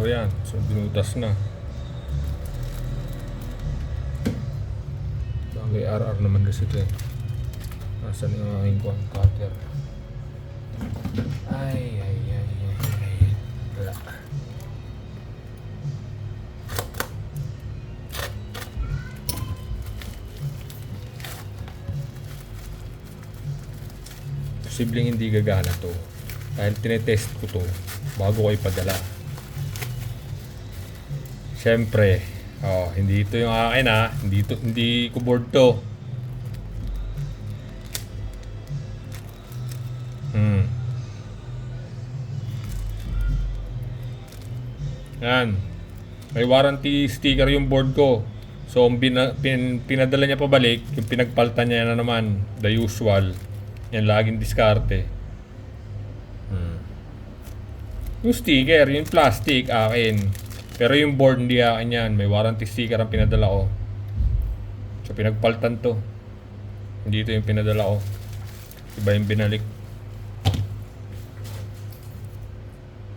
AR yan. So, binutas na. Bagay RR naman kasi ito eh. Nasaan yung aking cutter? Ay. Wala. Posibleng hindi gagana to. Dahil tinetest ko to bago ko ipadala. Siyempre, hindi ito yung akin ha. Hindi ko board to. Yan. May warranty sticker yung board ko. So, pinadala niya pabalik, yung pinagpaltan niya na naman, the usual. Yan, laging diskarte. Yung sticker, yung plastic, akin. Pero yung board, hindi akin yan. May warranty sticker ang pinadala ko. So, pinagpaltan to. Hindi ito yung pinadala ko. Iba yung binalik.